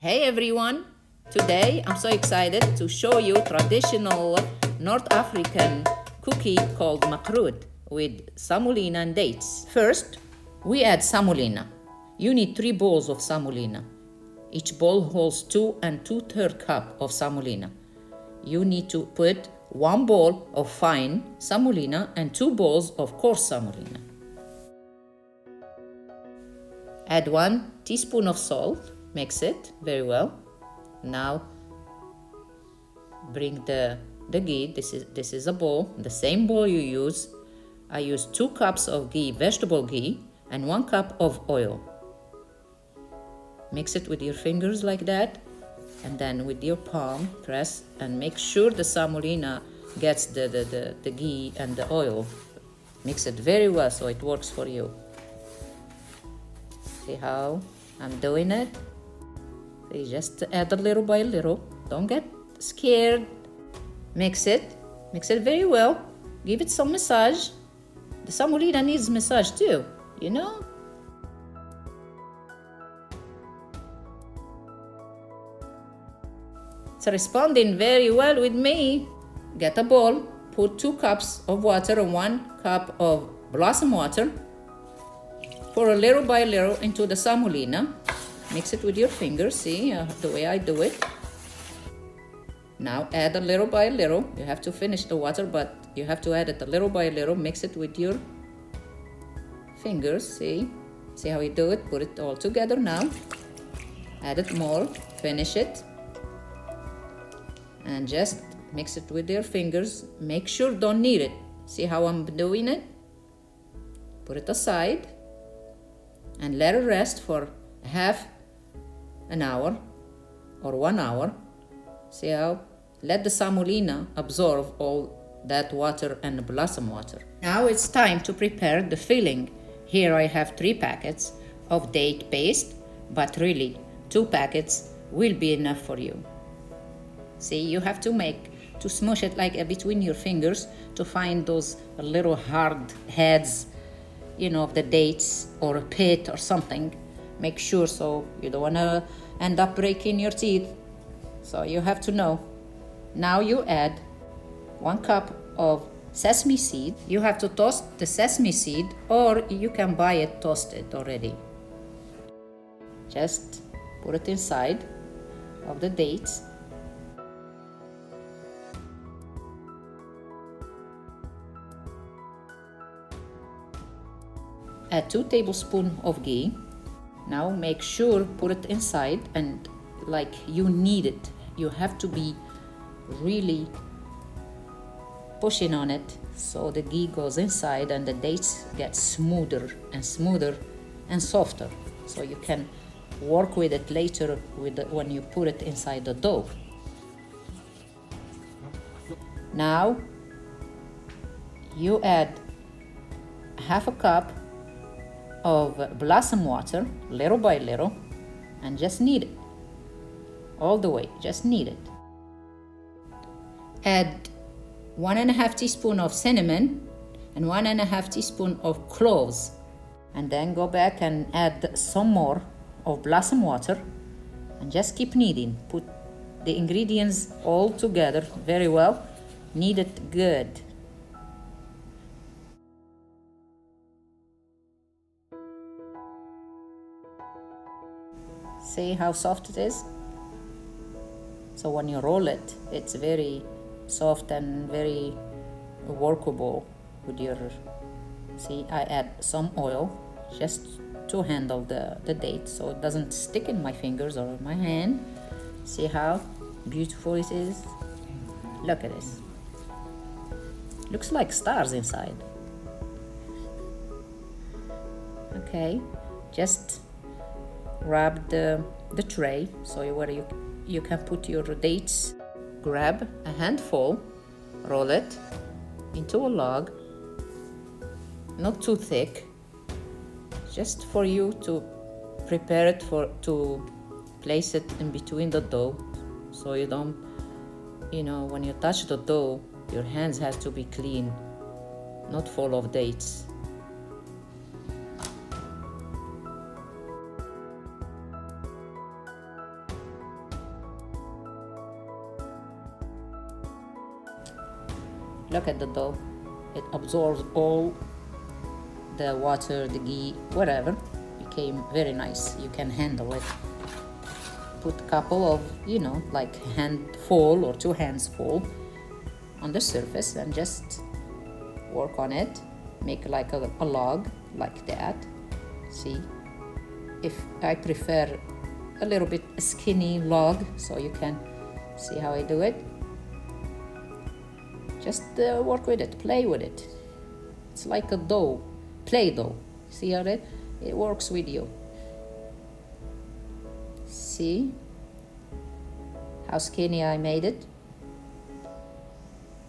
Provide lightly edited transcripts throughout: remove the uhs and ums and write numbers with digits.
Hey everyone! Today I'm so excited to show you traditional North African cookie called Makroud with semolina and dates. First, we add semolina. You need 3 bowls of semolina. Each bowl holds 2 and 2/3 cup of semolina. You need to put 1 bowl of fine semolina and 2 bowls of coarse semolina. Add 1 teaspoon of salt. Mix it very well. Now bring the ghee. This is a bowl, the same bowl you use. I use 2 cups of ghee, vegetable ghee, and 1 cup of oil. Mix it with your fingers like that, and then with your palm press and make sure the semolina gets the ghee and the oil. Mix it very well so it works for you. See how I'm doing it? So you just add a little by little. Don't get scared. Mix it very well. Give it some massage. The semolina needs massage too, you know? It's responding very well with me. Get a bowl, put 2 cups of water and 1 cup of blossom water. Pour a little by little into the semolina. Mix it with your fingers, see the way I do it. Now add a little by little. You have to finish the water, but you have to add it a little by little. Mix it with your fingers, see how you do it. Put it all together now. Add it more, finish it. And just mix it with your fingers. Make sure don't knead it. See how I'm doing it? Put it aside and let it rest for half an hour or 1 hour. See how? Let the semolina absorb all that water and blossom water. Now it's time to prepare the filling. Here I have 3 packets of date paste, but really 2 packets will be enough for you. See, you have to smush it like between your fingers to find those little hard heads, of the dates or a pit or something. Make sure so you don't want to end up breaking your teeth. So you have to know. Now you add 1 cup of sesame seed. You have to toast the sesame seed or you can buy it toasted already. Just put it inside of the dates. Add 2 tablespoons of ghee. Now make sure put it inside and like you need it. You have to be really pushing on it so the ghee goes inside and the dates get smoother and softer. So you can work with it later when you put it inside the dough. Now you add half a cup of blossom water, little by little, and just knead it all the way. Just knead it. Add 1.5 teaspoons of cinnamon and 1.5 teaspoons of cloves, and then go back and add some more of blossom water and just keep kneading. Put the ingredients all together very well. Knead it good. See how soft it is? So when you roll it, it's very soft and very workable with your... See, I add some oil just to handle the date so it doesn't stick in my fingers or my hand. See how beautiful it is? Look at this. Looks like stars inside. Okay, just grab the tray where you can put your dates. Grab a handful, roll it into a log, not too thick, just for you to prepare it to place it in between the dough so you don't, when you touch the dough, your hands has to be clean, not full of dates. Look at the dough. It absorbs all the water, the ghee, whatever. Became very nice. You can handle it. Put a couple of, like handful or 2 hands full on the surface and just work on it. Make like a log like that. See, if I prefer a little bit skinny log, so you can see how I do it. Just work with it, play with it. It's like a dough, play dough. See how it works with you. See how skinny I made it?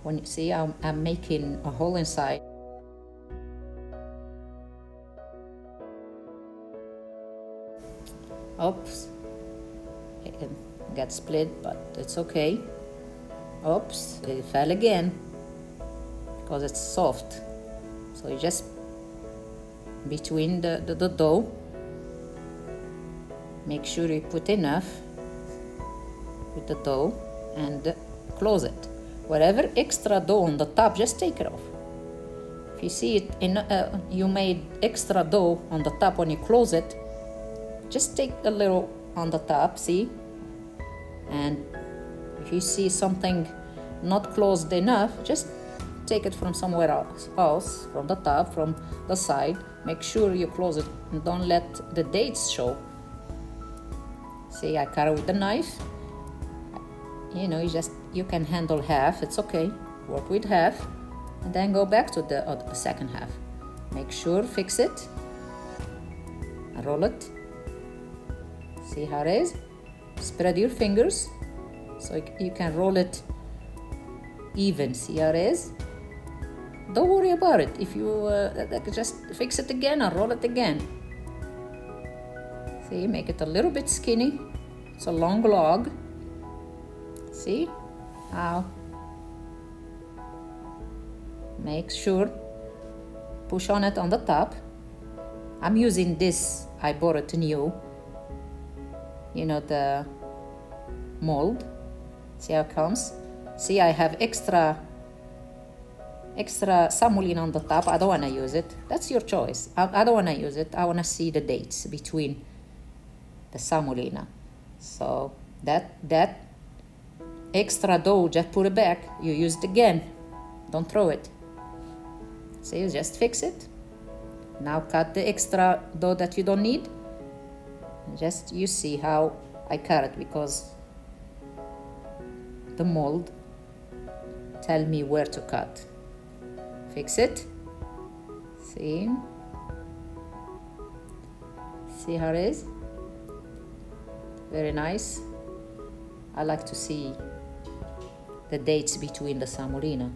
When you see, I'm making a hole inside. Oops, it got split, but it's okay. Oops, it fell again because it's soft. So you just between the dough, make sure you put enough with the dough and close it. Whatever extra dough on the top, just take it off. If you see it you made extra dough on the top, when you close it, just take a little on the top, see? And if you see something not closed enough, just take it from somewhere else, from the top, from the side. Make sure you close it and don't let the dates show. See, I cut it with the knife. You can handle half, it's okay. Work with half and then go back to the second half. Make sure, fix it, and roll it. See how it is? Spread your fingers so you can roll it even. See how it is? Don't worry about it. If you just fix it again and roll it again. See, make it a little bit skinny. It's a long log. See how? Make sure, push on it on the top. I'm using this, I bought it new. The mold. See how it comes? See, I have extra semolina on the top. I don't want to use it. That's your choice. I don't want to use it. I want to see the dates between the semolina. So that extra dough, just put it back. You use it again. Don't throw it. See, you just fix it. Now cut the extra dough that you don't need. Just you see how I cut it, because the mold tell me where to cut. Fix it. See how it is? Very nice. I like to see the dates between the semolina.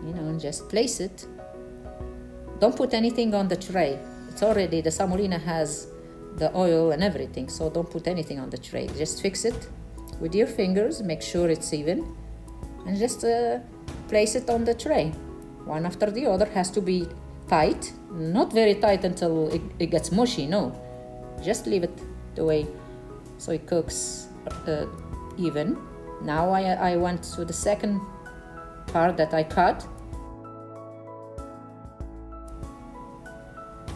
And just place it. Don't put anything on the tray. It's already, the semolina has the oil and everything, so don't put anything on the tray. Just fix it with your fingers, make sure it's even, and just place it on the tray. One after the other. Has to be tight, not very tight until it gets mushy, no. Just leave it the way so it cooks even. Now I went to the second part that I cut.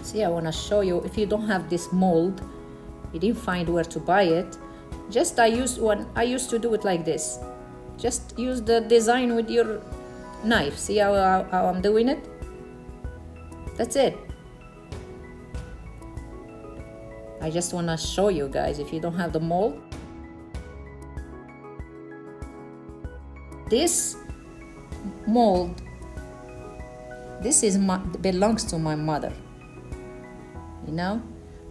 See, I want to show you, if you don't have this mold, you didn't find where to buy it, just I used to do it like this. Just use the design with your knife. See how I'm doing it? That's it. I just want to show you guys, if you don't have the mold. This mold, this belongs to my mother.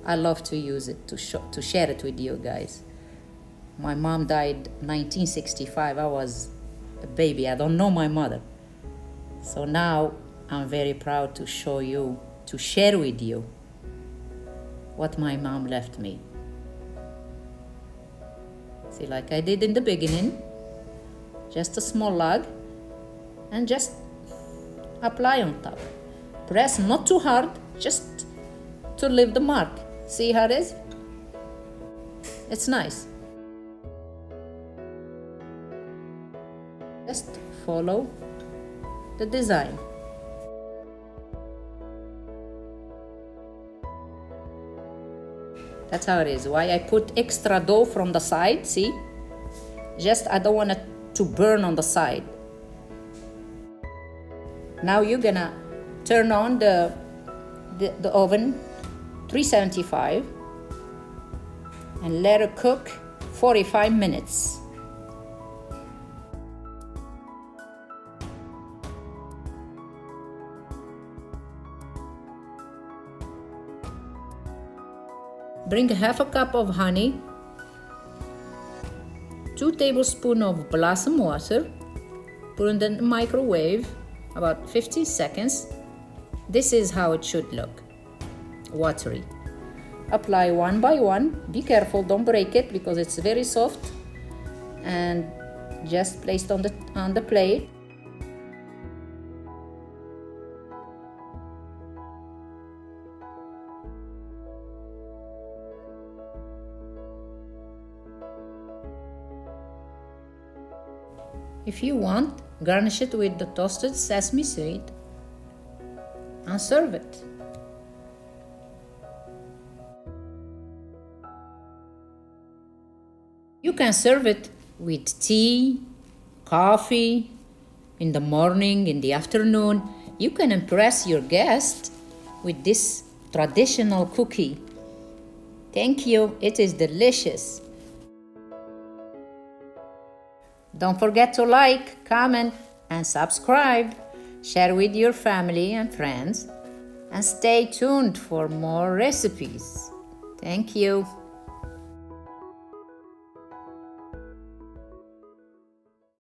I love to use it, to share it with you guys. My mom died 1965. I was a baby. I don't know my mother. So now I'm very proud to show you, to share with you what my mom left me. See, like I did in the beginning, just a small log, and just apply on top. Press not too hard, just to leave the mark. See how it is? It's nice. Just follow the design. That's how it is. Why I put extra dough from the side, see? Just I don't want it to burn on the side. Now you're gonna turn on the oven 375 and let it cook 45 minutes. Bring half a cup of honey, 2 tablespoons of blossom water, put in the microwave about 15 seconds. This is how it should look, watery. Apply one by one. Be careful, don't break it because it's very soft, and just place it on the plate. If you want, garnish it with the toasted sesame seed and serve it. You can serve it with tea, coffee, in the morning, in the afternoon. You can impress your guests with this traditional cookie. Thank you, it is delicious. Don't forget to like, comment, and subscribe. Share with your family and friends. And stay tuned for more recipes. Thank you.